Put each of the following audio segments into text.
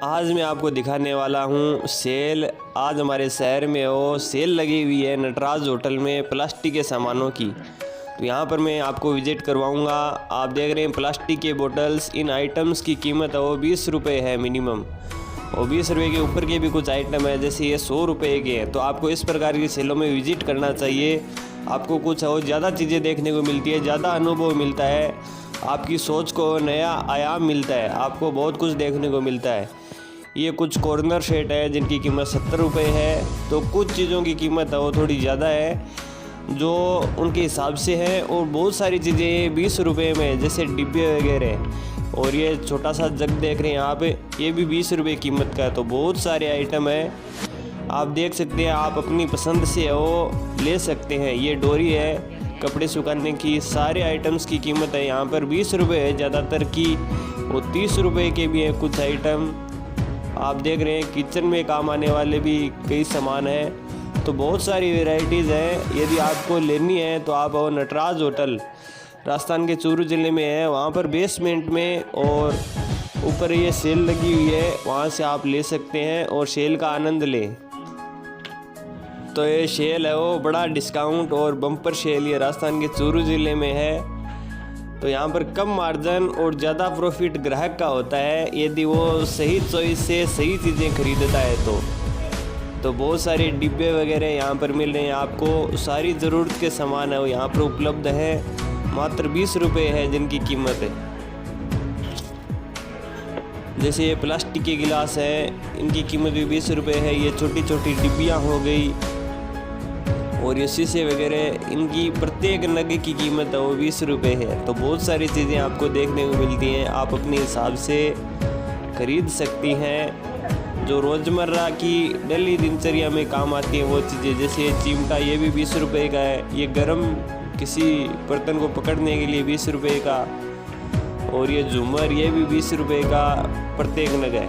आज मैं आपको दिखाने वाला हूँ सेल। आज हमारे शहर में सेल लगी हुई है नटराज होटल में प्लास्टिक के सामानों की। तो यहाँ पर मैं आपको विज़िट करवाऊँगा। आप देख रहे हैं प्लास्टिक के बोतल्स। इन आइटम्स की कीमत है 20 रुपये है मिनिमम, और 20 रुपये के ऊपर के भी कुछ आइटम है, जैसे ये 100 रुपये के हैं। तो आपको इस प्रकार की सेलों में विज़िट करना चाहिए। आपको कुछ और ज़्यादा चीज़ें देखने को मिलती है, ज़्यादा अनुभव मिलता है, आपकी सोच को नया आयाम मिलता है, आपको बहुत कुछ देखने को मिलता है। ये कुछ कॉर्नर सेट है जिनकी कीमत 70 रुपये है। तो कुछ चीज़ों की कीमत है वो थोड़ी ज़्यादा है जो उनके हिसाब से है, और बहुत सारी चीज़ें 20 रुपये में, जैसे डिब्बे वगैरह। और ये छोटा सा जग देख रहे हैं आप, ये भी 20 रुपये कीमत का है। तो बहुत सारे आइटम है, आप देख सकते हैं, आप अपनी पसंद से वो ले सकते हैं। ये डोरी है कपड़े सुखाने की। सारे आइटम्स की कीमत है यहाँ पर 20 रुपये है ज़्यादातर की, और 30 रुपये के भी हैं कुछ आइटम। आप देख रहे हैं किचन में काम आने वाले भी कई सामान हैं। तो बहुत सारी वैरायटीज़ हैं। यदि आपको लेनी है तो आप नटराज होटल राजस्थान के चूरू ज़िले में है, वहाँ पर बेसमेंट में और ऊपर ये सेल लगी हुई है, वहाँ से आप ले सकते हैं और सेल का आनंद लें। तो ये सेल है वो बड़ा डिस्काउंट और बम्पर सेल ये राजस्थान के चूरू ज़िले में है। तो यहाँ पर कम मार्जिन और ज़्यादा प्रॉफिट ग्राहक का होता है यदि वो सही चॉइस से सही चीज़ें खरीदता है। तो बहुत सारे डिब्बे वगैरह यहाँ पर मिल रहे हैं आपको। सारी ज़रूरत के सामान है वो यहाँ पर उपलब्ध है। मात्र 20 रुपये है जिनकी कीमत है। जैसे ये प्लास्टिक के गिलास है, इनकी कीमत भी 20 रुपये है। ये छोटी छोटी डिब्बियाँ हो गई, और ये शीशे वगैरह, इनकी प्रत्येक नग की कीमत है वो 20 रुपये है। तो बहुत सारी चीज़ें आपको देखने को मिलती हैं, आप अपने हिसाब से खरीद सकती हैं। जो रोज़मर्रा की डेली दिनचर्या में काम आती हैं वो चीज़ें, जैसे ये चिमटा, ये भी 20 रुपये का है। ये गरम किसी बर्तन को पकड़ने के लिए 20 रुपये का, और ये झूमर, ये भी 20 रुपये का प्रत्येक नग है।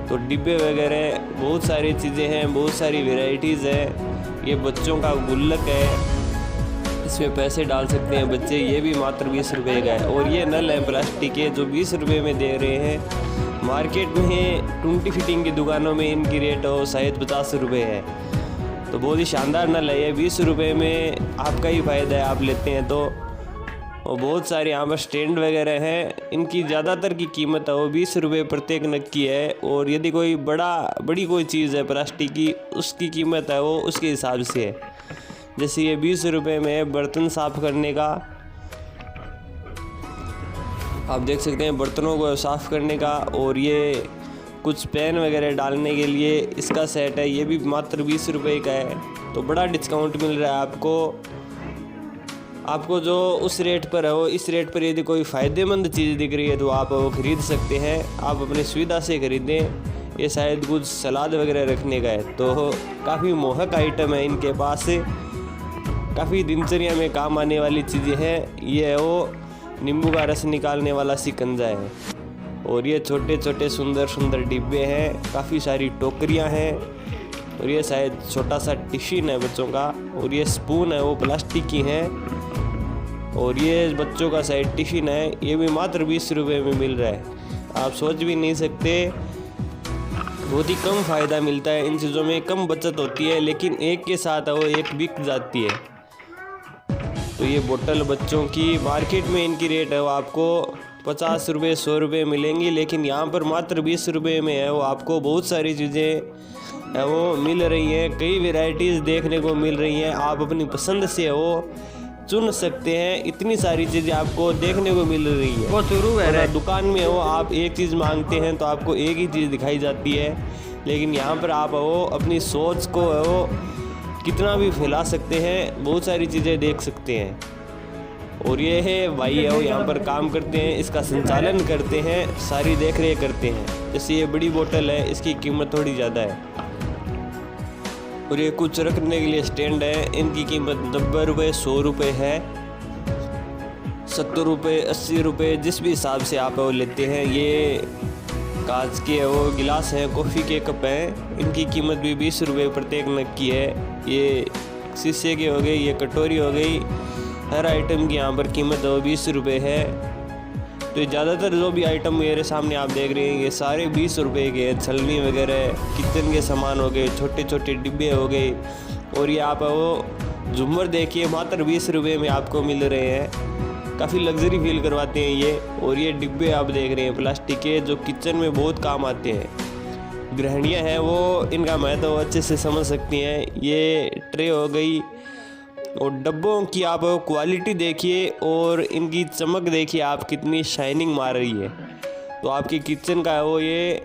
तो डिब्बे वगैरह बहुत सारी चीज़ें हैं, बहुत सारी वेराइटीज़ है। ये बच्चों का गुल्लक है, इसमें पैसे डाल सकते हैं बच्चे, ये भी मात्र 20 रुपये का है। और ये नल है प्लास्टिक के जो 20 रुपये में दे रहे हैं। मार्केट में 20 फिटिंग की दुकानों में इनकी रेट हो शायद 50 रुपये है। तो बहुत ही शानदार नल है ये, 20 रुपये में आपका ही फ़ायदा है, आप लेते हैं तो। और बहुत सारे यहाँ पर स्टैंड वगैरह हैं, इनकी ज़्यादातर की कीमत है वो 20 रुपये प्रत्येक नग की है। और यदि कोई बड़ी कोई चीज़ है प्लास्टिक की, उसकी कीमत है वो उसके हिसाब से है। जैसे ये 20 रुपये में बर्तन साफ़ करने का, आप देख सकते हैं, बर्तनों को साफ़ करने का। और ये कुछ पेन वगैरह डालने के लिए इसका सेट है, ये भी मात्र 20 रुपये का है। तो बड़ा डिस्काउंट मिल रहा है आपको जो उस रेट पर है वो इस रेट पर यदि कोई फ़ायदेमंद चीज़ दिख रही है तो आप वो ख़रीद सकते हैं। आप अपनी सुविधा से ख़रीदें। ये शायद कुछ सलाद वगैरह रखने का है। तो काफ़ी मोहक आइटम है इनके पास, काफ़ी दिनचर्या में काम आने वाली चीज़ें हैं। ये है वो नींबू का रस निकालने वाला शिकंजा है। और ये छोटे छोटे सुंदर सुंदर डिब्बे हैं, काफ़ी सारी टोकरियाँ हैं। और ये शायद छोटा सा टिफ़िन है बच्चों का। और ये स्पून है वो प्लास्टिक की हैं। और ये बच्चों का शायद टिफ़िन है, ये भी मात्र 20 रुपये में मिल रहा है। आप सोच भी नहीं सकते, बहुत ही कम फ़ायदा मिलता है इन चीज़ों में, कम बचत होती है, लेकिन एक के साथ वो एक बिक जाती है। तो ये बोतल बच्चों की, मार्केट में इनकी रेट है वो आपको 50 रुपये 100 रुपये मिलेंगी, लेकिन यहाँ पर मात्र 20 रुपये में है वो आपको बहुत सारी चीज़ें है वो मिल रही हैं। कई वैरायटीज़ देखने को मिल रही हैं, आप अपनी पसंद से वो चुन सकते हैं। इतनी सारी चीज़ें आपको देखने को मिल रही है। वो शुरू है दुकान में हो, आप एक चीज़ मांगते हैं तो आपको एक ही चीज़ दिखाई जाती है, लेकिन यहाँ पर आप वो अपनी सोच को वो कितना भी फैला सकते हैं, बहुत सारी चीज़ें देख सकते हैं। और ये है भाई है वो यहाँ पर काम करते हैं, इसका संचालन करते हैं, सारी देख रेख करते हैं। जैसे ये बड़ी बोतल है, इसकी कीमत थोड़ी ज़्यादा है। और ये कुछ रखने के लिए स्टैंड है, इनकी कीमत 90 रुपये 100 रुपये है, 70 रुपये 80 रुपये, जिस भी हिसाब से आप वो लेते हैं। ये कांच के वो गिलास हैं, कॉफ़ी के कप हैं, इनकी कीमत भी 20 रुपये प्रत्येक नग की है। ये शीशे के हो गए, ये कटोरी हो गई, हर आइटम की यहाँ पर कीमत वो 20 रुपये है। तो ये ज़्यादातर जो भी आइटम मेरे सामने आप देख रहे हैं ये सारे 20 रुपये के हैं। छलनी वगैरह, किचन के सामान हो गए, छोटे छोटे डिब्बे हो गए, और ये आप वो झूमर देखिए मात्र 20 रुपये में आपको मिल रहे हैं। काफ़ी लग्जरी फील करवाते हैं ये। और ये डिब्बे आप देख रहे हैं प्लास्टिक के, जो किचन में बहुत काम आते हैं। गृहिणियाँ हैं वो इनका महत्व अच्छे से समझ सकती हैं। ये ट्रे हो गई, और डब्बों की आप क्वालिटी देखिए और इनकी चमक देखिए आप, कितनी शाइनिंग मार रही है। तो आपकी किचन का वो ये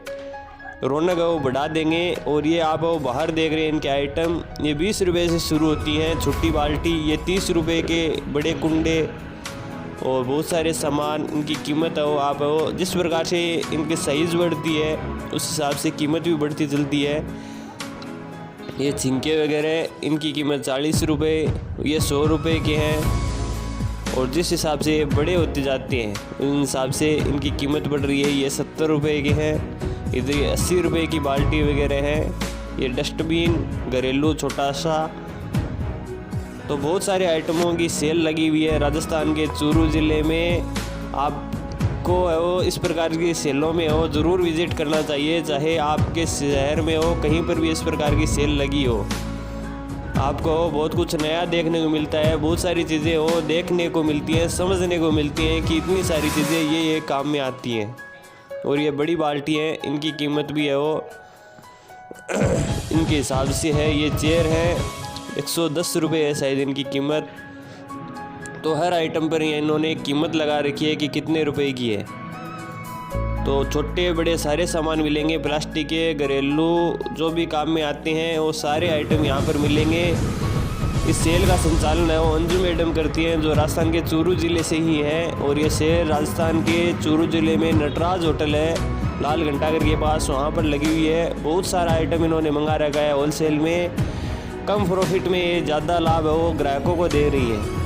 रौनक है वो बढ़ा देंगे। और ये आप वो बाहर देख रहे हैं इनके आइटम, ये 20 रुपये से शुरू होती हैं। छोटी बाल्टी ये 30 रुपये के, बड़े कुंडे और बहुत सारे सामान, इनकी कीमत है वो आप वो जिस प्रकार से इनकी साइज़ बढ़ती है उस हिसाब से कीमत भी बढ़ती चलती है। ये छिंके वगैरह इनकी कीमत 40 रुपये, ये 100 रुपये के हैं। और जिस हिसाब से ये बड़े होते जाते हैं उस हिसाब से इनकी कीमत बढ़ रही है। ये 70 रुपये के हैं। इधर ये 80 रुपये की बाल्टी वगैरह है। ये डस्टबिन घरेलू छोटा सा। तो बहुत सारे आइटमों की सेल लगी हुई है राजस्थान के चूरू ज़िले में। आपको वो इस प्रकार की सेलों में हो ज़रूर विज़िट करना चाहिए, चाहे आपके शहर में हो कहीं पर भी इस प्रकार की सेल लगी हो। आपको बहुत कुछ नया देखने को मिलता है, बहुत सारी चीज़ें हो देखने को मिलती हैं, समझने को मिलती हैं कि इतनी सारी चीज़ें ये काम में आती हैं। और ये बड़ी बाल्टी है, इनकी कीमत भी है वो इनके हिसाब से है। ये चेयर है 110 रुपये है शायद इनकी कीमत। तो हर आइटम पर इन्होंने कीमत लगा रखी है कि कितने रुपए की है। तो छोटे बड़े सारे सामान मिलेंगे, प्लास्टिक के, घरेलू जो भी काम में आते हैं वो सारे आइटम यहाँ पर मिलेंगे। इस सेल का संचालन है वो अंजू मैडम करती हैं, जो राजस्थान के चूरू ज़िले से ही है। और ये सेल राजस्थान के चूरू ज़िले में नटराज होटल है, लाल घंटाघर के पास, वहाँ पर लगी हुई है। बहुत सारा आइटम इन्होंने मंगा रखा है होलसेल में। कम प्रॉफिट में ज़्यादा लाभ है वो ग्राहकों को दे रही है।